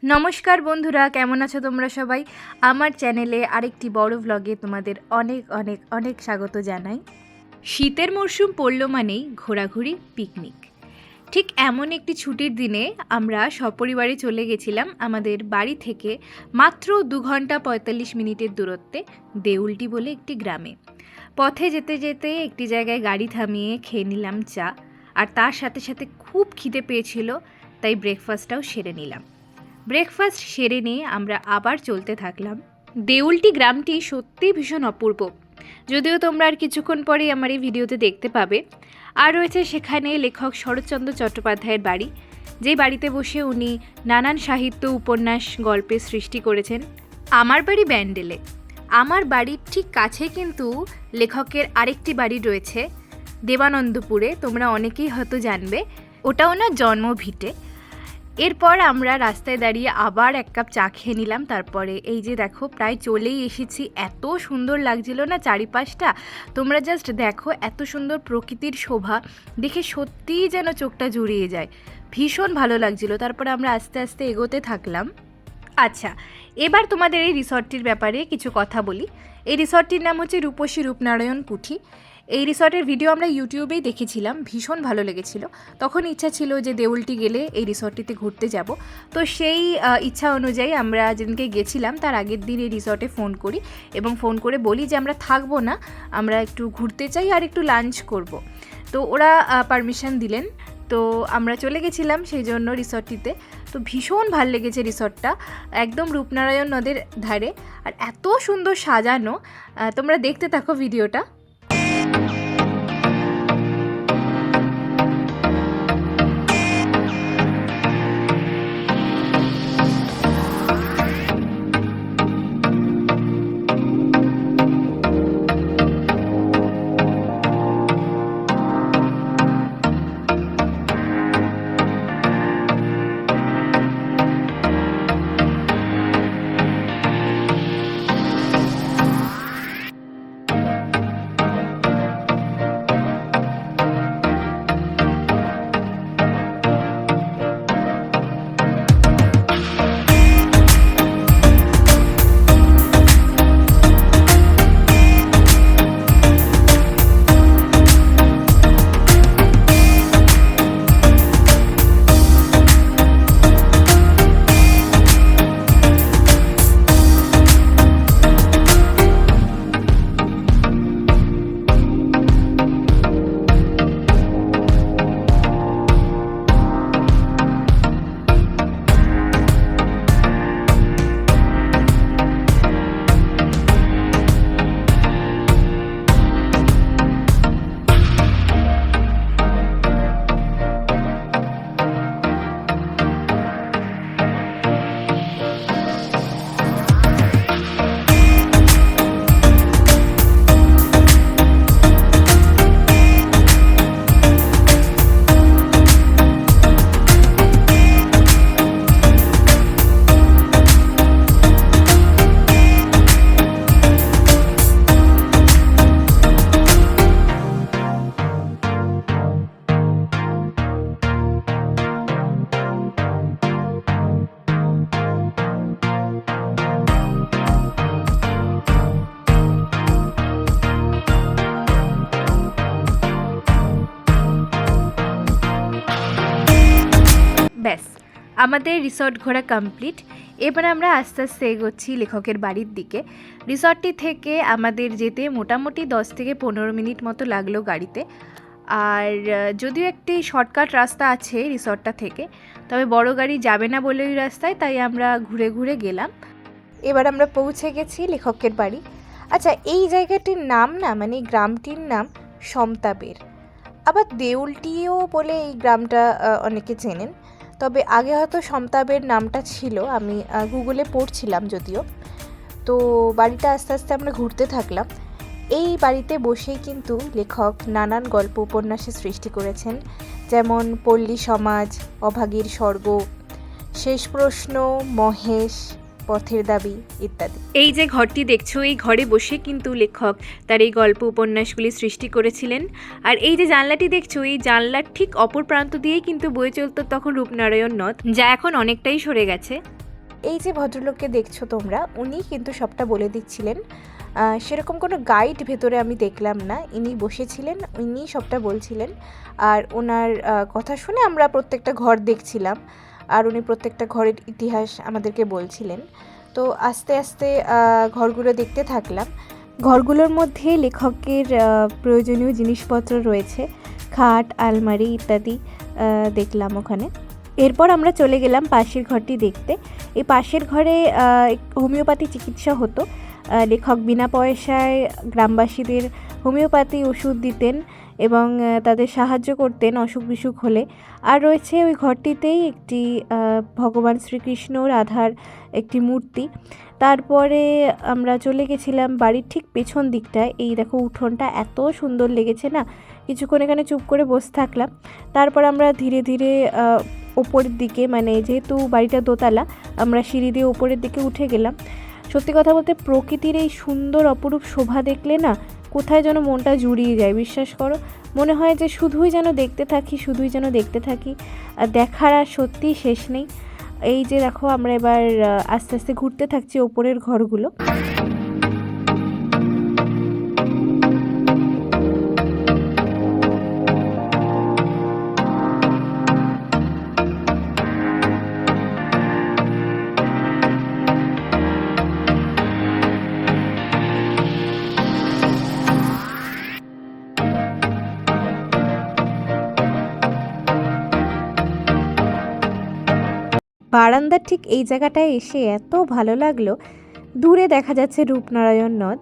নমস্কার বন্ধুরা, কেমন আছো তোমরা সবাই? আমার চ্যানেলে আরেকটি বড় ব্লগে তোমাদের অনেক অনেক অনেক স্বাগত জানাই। শীতের মরশুম পড়ল মানেই ঘোরাঘুরি, পিকনিক। ঠিক এমন একটি ছুটির দিনে আমরা সপরিবারে চলে গেছিলাম আমাদের বাড়ি থেকে মাত্র 2 ঘন্টা 45 মিনিটের দূরত্বে দেউলটি বলে একটি গ্রামে। পথে যেতে যেতে একটি জায়গায় গাড়ি থামিয়ে খেয়ে নিলাম চা, আর তার সাথে সাথে খুব খিদে পেয়েছিল, তাই ব্রেকফাস্টটাও সেরে নিলাম। ব্রেকফাস্ট সেরে নিয়ে আমরা আবার চলতে থাকলাম। দেউলটি গ্রামটি সত্যিই ভীষণ অপূর্ব, যদিও তোমরা আর কিছুক্ষণ পরেই আমার এই ভিডিওতে দেখতে পাবে। আর রয়েছে সেখানে লেখক শরৎচন্দ্র চট্টোপাধ্যায়ের বাড়ি, যে বাড়িতে বসে উনি নানান সাহিত্য, উপন্যাস, গল্পের সৃষ্টি করেছেন। আমার বাড়ি ব্যান্ডেলে। আমার বাড়ির ঠিক কাছে কিন্তু লেখকের আরেকটি বাড়ি রয়েছে দেবানন্দপুরে, তোমরা অনেকেই হয়তো জানবে, ওটা ওনার জন্মভিটে। এরপর আমরা রাস্তায় দাঁড়িয়ে আবার এক কাপ চা খেয়ে নিলাম। তারপরে এই যে দেখো, প্রায় চলেই এসেছি। এত সুন্দর লাগছিল না চারিপাশটা, তোমরা জাস্ট দেখো, এত সুন্দর প্রকৃতির শোভা দেখে সত্যিই যেন চোখটা জুড়িয়ে যায়, ভীষণ ভালো লাগছিল। তারপরে আমরা আস্তে আস্তে এগোতে থাকলাম। আচ্ছা, এবার তোমাদের এই রিসর্টটির ব্যাপারে কিছু কথা বলি। এই রিসর্টটির নাম হচ্ছে রূপসী রূপনারায়ণ কুঠি। এই রিসর্টের ভিডিও আমরা ইউটিউবেই দেখেছিলাম, ভীষণ ভালো লেগেছিল। তখন ইচ্ছা ছিল যে দেউলটি গেলে এই রিসর্টটিতে ঘুরতে যাব। তো সেই ইচ্ছা অনুযায়ী আমরা যেদিনকে গেছিলাম তার আগের দিন এই রিসর্টে ফোন করি এবং ফোন করে বলি যে আমরা থাকবো না, আমরা একটু ঘুরতে চাই আর একটু লাঞ্চ করব। তো ওরা পারমিশন দিলেন। তো আমরা চলে গেছিলাম সেই জন্য রিসর্টটিতে। তো ভীষণ ভাল লেগেছে রিসর্টটা, একদম রূপনারায়ণ নদের ধারে, আর এত সুন্দর সাজানো। তোমরা দেখতে থাকো ভিডিওটা। ব্যাস, আমাদের রিসর্ট ঘোরা কমপ্লিট। এবার আমরা আস্তে আস্তে এগোচ্ছি লেখকের বাড়ির দিকে। রিসর্টটি থেকে আমাদের যেতে মোটামুটি 10 থেকে 15 মিনিট মতো লাগলো গাড়িতে। আর যদিও একটি শর্টকাট রাস্তা আছে রিসর্টটা থেকে, তবে বড় গাড়ি যাবে না বলে ওই রাস্তায়, তাই আমরা ঘুরে ঘুরে গেলাম। এবার আমরা পৌঁছে গেছি লেখকের বাড়ি। আচ্ছা, এই জায়গাটির নাম না, মানে এই গ্রামটির নাম সমতাবের। আবার দেউলটিও বলে এই গ্রামটা অনেকে চেনেন, তবে আগে হয়তো সমতাবের নামটা ছিল। আমি গুগলে পড়ছিলাম যদিও। তো বাড়িটা আস্তে আস্তে আমরা ঘুরতে থাকলাম। এই বাড়িতে বসেই কিন্তু লেখক নানান গল্প উপন্যাসের সৃষ্টি করেছেন, যেমন পল্লী সমাজ, অভাগীর স্বর্গ, শেষ প্রশ্ন, মহেশ, পথের দাবি ইত্যাদি। এই যে ঘরটি দেখছো, এই ঘরে বসে কিন্তু লেখক তার এই গল্প উপন্যাসগুলি সৃষ্টি করেছিলেন। আর এই যে জানলাটি দেখছো, এই জানলার ঠিক অপর প্রান্ত দিয়েই কিন্তু বয়ে চলতো তখন রূপনারায়ণ নদ, যা এখন অনেকটাই সরে গেছে। এই যে ভদ্রলোককে দেখছো তোমরা, উনি কিন্তু সবটা বলে দিচ্ছিলেন। সেরকম কোনো গাইড ভেতরে আমি দেখলাম না, ইনি বসেছিলেন, ইনি সবটা বলছিলেন। আর ওনার কথা শুনে আমরা প্রত্যেকটা ঘর দেখছিলাম, আর উনি প্রত্যেকটা ঘরের ইতিহাস আমাদেরকে বলছিলেন। তো আস্তে আস্তে ঘরগুলো দেখতে থাকলাম। ঘরগুলোর মধ্যে লেখকের প্রয়োজনীয় জিনিসপত্র রয়েছে, খাট, আলমারি ইত্যাদি দেখলাম ওখানে। এরপর আমরা চলে গেলাম পাশের ঘরটি দেখতে। এই পাশের ঘরে হোমিওপ্যাথি চিকিৎসা হতো। লেখক বিনা পয়সায় গ্রামবাসীদের হোমিওপ্যাথি ওষুধ দিতেন এবং তাদের সাহায্য করতেন অসুখ বিসুখ হলে। আর রয়েছে ওই ঘরটিতেই একটি ভগবান শ্রীকৃষ্ণ রাধার একটি মূর্তি। তারপরে আমরা চলে গেছিলাম বাড়ির ঠিক পেছন দিকটায়। এই দেখো উঠোনটা এত সুন্দর লেগেছে না, কিছুক্ষণ এখানে চুপ করে বসে থাকলাম। তারপর আমরা ধীরে ধীরে ওপরের দিকে, মানে যেহেতু বাড়িটা দোতলা, আমরা সিঁড়ি দিয়ে ওপরের দিকে উঠে গেলাম। সত্যি কথা বলতে প্রকৃতির এই সুন্দর অপরূপ শোভা দেখলে না কোথায় যেন মনটা জুড়িয়ে যায়, বিশ্বাস করো। মনে হয় যে শুধুই যেন দেখতে থাকি, আর দেখার আর সত্যিই শেষ নেই। এই যে দেখো আমরা এবার আস্তে আস্তে ঘুরতে থাকছি ওপরের ঘরগুলো। বারান্দার ঠিক এই জায়গাটায় এসে এত ভালো লাগলো। দূরে দেখা যাচ্ছে রূপনারায়ণ নদ,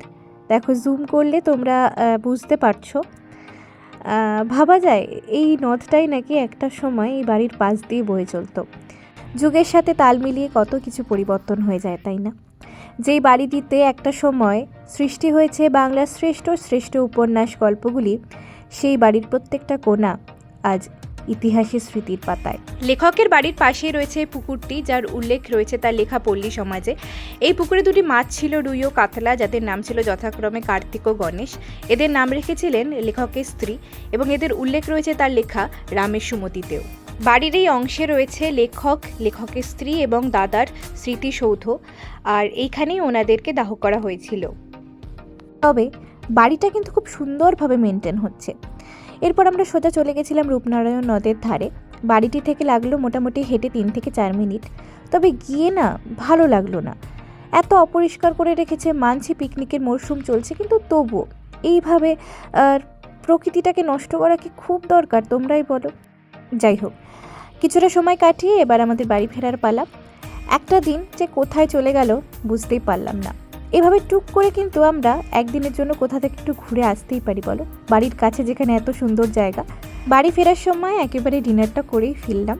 দেখো জুম করলে তোমরা বুঝতে পারছো। ভাবা যায় এই নদটাই নাকি একটা সময় এই বাড়ির পাশ দিয়ে বয়ে চলতো। যুগের সাথে তাল মিলিয়ে কত কিছু পরিবর্তন হয়ে যায়, তাই না? যেই বাড়িটিতে একটা সময় সৃষ্টি হয়েছে বাংলার শ্রেষ্ঠ উপন্যাস গল্পগুলি, সেই বাড়ির প্রত্যেকটা কোণা আজ ইতিহাসের স্মৃতির পাতায়। লেখকের বাড়ির পাশেই রয়েছে এই পুকুরটি, যার উল্লেখ রয়েছে তার লেখা পল্লী সমাজে। এই পুকুরে দুটি মাছ ছিল, রুই ও কাতলা, যাদের নাম ছিল যথাক্রমে কার্তিক ও গণেশ। এদের নাম রেখেছিলেন লেখকের স্ত্রী এবং এদের উল্লেখ রয়েছে তার লেখা রামের সুমতিতেও। বাড়ির এই অংশে রয়েছে লেখকের স্ত্রী এবং দাদার স্মৃতিসৌধ, আর এইখানেই ওনাদেরকে দাহ করা হয়েছিল। তবে বাড়িটা কিন্তু খুব সুন্দরভাবে মেনটেন হচ্ছে। এরপর আমরা সোজা চলে গেছিলাম রূপনারায়ণ নদের ধারে। বাড়িটি থেকে লাগলো মোটামুটি হেঁটে 3 থেকে 4 মিনিট। তবে গিয়ে না ভালো লাগলো না, এত অপরিষ্কার করে রেখেছে। মানছি পিকনিকের মরশুম চলছে, কিন্তু তবুও এইভাবে প্রকৃতিটাকে নষ্ট করা কি খুব দরকার, তোমরাই বলো? যাই হোক, কিছুটা সময় কাটিয়ে এবার আমাদের বাড়ি ফেরার পালা। একটা দিন যে কোথায় চলে গেল বুঝতেই পারলাম না। এভাবে টুক করে কিন্তু আমরা একদিনের জন্য কোথা থেকে একটু ঘুরে আসতেই পারি, বলো? বাড়ির কাছে যেখানে এত সুন্দর জায়গা। বাড়ি ফেরার সময় একেবারে ডিনারটা করেই ফিরলাম।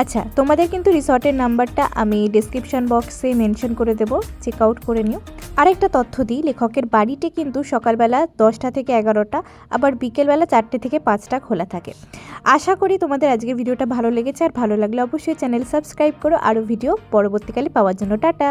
আচ্ছা, তোমাদের কিন্তু রিসর্টের নাম্বারটা আমি ডেসক্রিপশন বক্সে মেনশন করে দেবো, চেক আউট করে নিও। আরেকটা তথ্য দিই, লেখকের বাড়িটি কিন্তু সকালবেলা 10টা থেকে 11টা, আবার বিকেলবেলা 4টে থেকে 5টা খোলা থাকে। আশা করি তোমাদের আজকের ভিডিওটা ভালো লেগেছে, আর ভালো লাগলে অবশ্যই চ্যানেল সাবস্ক্রাইব করো আরও ভিডিও পরবর্তীকালে পাওয়ার জন্য। টাটা।